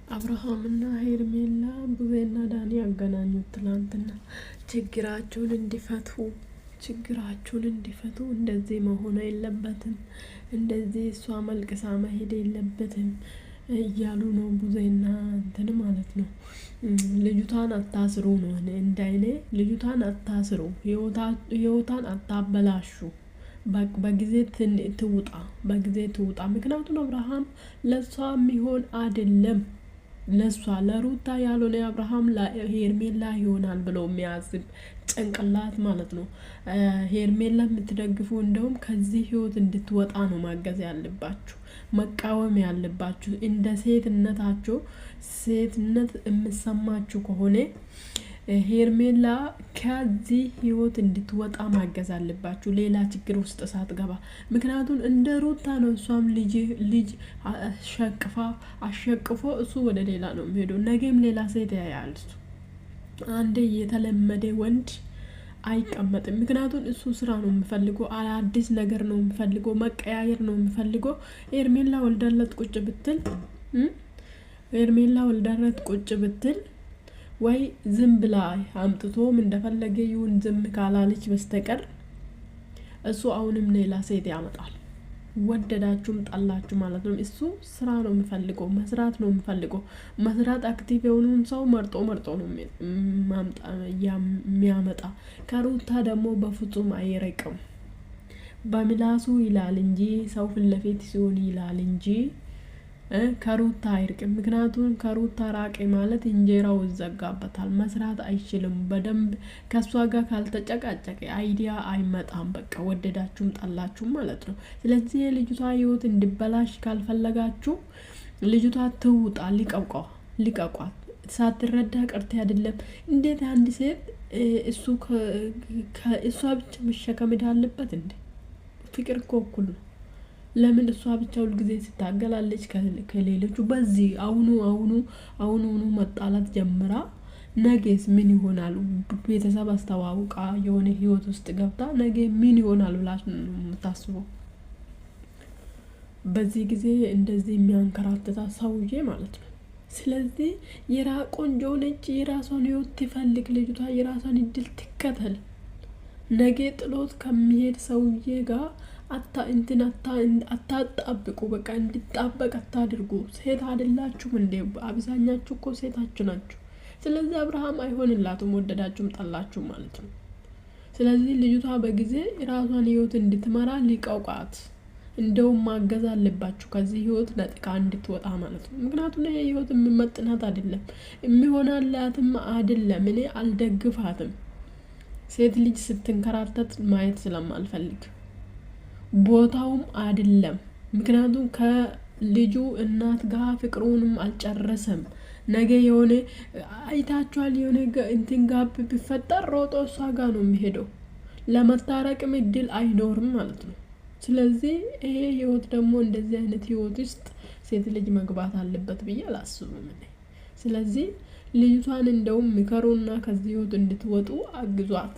አብርሃም እና ሄርሜላ ቡዜና ዳኒ ያገናኙት ትላንትና ችግራቸውን እንዲፈቱ እንደዚህ መሆን የለበትም፣ እንደዚህ እሷ መልቅሳ መሄድ የለበትም እያሉ ነው። ቡዜና እንትን ማለት ነው። ልጅቷን አታስሩ ነው እንዳይኔ፣ ልጅቷን አታስሩ፣ ህይወታን አታበላሹ። በጊዜ ትውጣ። ምክንያቱም አብርሃም ለሷ የሚሆን አይደለም። ለሷ ለሩታ ያልሆነ አብርሃም ለሄርሜላ ይሆናል ብሎ የሚያስብ ጭንቅላት ማለት ነው። ሄርሜላ የምትደግፉ እንደውም ከዚህ ህይወት እንድትወጣ ነው ማገዝ ያለባችሁ፣ መቃወም ያለባችሁ። እንደ ሴትነት የምሰማችሁ ከሆነ ሄርሜላ ከዚህ ህይወት እንድትወጣ ማገዝ አለባችሁ፣ ሌላ ችግር ውስጥ ሳትገባ። ምክንያቱም እንደ ሩታ ነው። እሷም ልጅ አሸቅፎ እሱ ወደ ሌላ ነው የሚሄደው። ነገም ሌላ ሴት ያያል። እሱ አንዴ የተለመደ ወንድ አይቀመጥም። ምክንያቱም እሱ ስራ ነው የሚፈልገው፣ አዲስ ነገር ነው የሚፈልገው፣ መቀያየር ነው የሚፈልገው። ሄርሜላ ወልዳለት ቁጭ ብትል ወይ ዝም ብላ አምጥቶም እንደፈለገ ይሁን፣ ዝም ካላለች በስተቀር እሱ አሁንም ሌላ ሴት ያመጣል። ወደዳችሁም ጠላችሁ ማለት ነው። እሱ ስራ ነው የሚፈልገው፣ መስራት ነው የሚፈልገው። መስራት አክቲቭ የሆኑን ሰው መርጦ ነው የሚያመጣ። ከሩታ ደግሞ በፍጹም አይረቅም። በምላሱ ይላል እንጂ ሰው ፊት ለፊት ሲሆን ይላል እንጂ ከሩታ አይርቅም። ምክንያቱም ከሩታ ራቄ ማለት እንጀራው ይዘጋበታል፣ መስራት አይችልም። በደንብ ከሷ ጋር ካልተጨቃጨቀ አይዲያ አይመጣም። በቃ ወደዳችሁም ጠላችሁም ማለት ነው። ስለዚህ የልጅቷ ህይወት እንዲበላሽ ካልፈለጋችሁ ልጅቷ ትውጣ፣ ሊቀቋት። ሳትረዳ ቀርቴ አይደለም። እንዴት አንድ ሴት እሷ ብቻ መሸከም አለበት እንዴ? ፍቅር እኮ እኩል ነው። ለምን እሷ ብቻ ሁሉ ጊዜ ስታገላለች ከሌሎቹ? በዚህ አሁኑ መጣላት ጀምራ ነገስ ምን ይሆናል? ቤተሰብ አስተዋውቃ የሆነ ህይወት ውስጥ ገብታ ነገ ምን ይሆናል ብላችሁ ነው የምታስበው? በዚህ ጊዜ እንደዚህ የሚያንከራትታ ሰውዬ ማለት ነው። ስለዚህ ቆንጆ ነች፣ የራሷን ህይወት ትፈልግ ልጅቷ፣ የራሷን እድል ትከተል። ነገ ጥሎት ከሚሄድ ሰውዬ ጋር አታጣብቁ። በቃ እንድጣበቅ አታድርጉ። ሴት አይደላችሁም እንዴ? አብዛኛችሁ እኮ ሴታችሁ ናችሁ። ስለዚህ አብርሃም አይሆንላትም፣ ወደዳችሁም ጠላችሁ ማለት ነው። ስለዚህ ልጅቷ በጊዜ ራሷን ህይወት እንድትመራ ሊቀውቃት፣ እንደውም ማገዝ አለባችሁ ከዚህ ህይወት ነጥቃ እንድትወጣ ማለት ነው። ምክንያቱም ይሄ ህይወት የሚመጥናት አይደለም፣ የሚሆናላትም አይደለም። እኔ አልደግፋትም። ሴት ልጅ ስትንከራተት ማየት ስለማልፈልግ ቦታውም አይደለም። ምክንያቱም ከልጁ እናት ጋር ፍቅሩንም አልጨረሰም። ነገ የሆነ አይታችኋል፣ የሆነ እንትን ጋብ ቢፈጠር ሮጦ እሷ ጋር ነው የሚሄደው። ለመታረቅም እድል አይኖርም ማለት ነው። ስለዚህ ይሄ ህይወት ደግሞ እንደዚህ አይነት ህይወት ውስጥ ሴት ልጅ መግባት አለበት ብዬ አላስብም። ስለዚህ ልጅቷን እንደውም ምከሩና ከዚህ ህይወት እንድትወጡ አግዟት።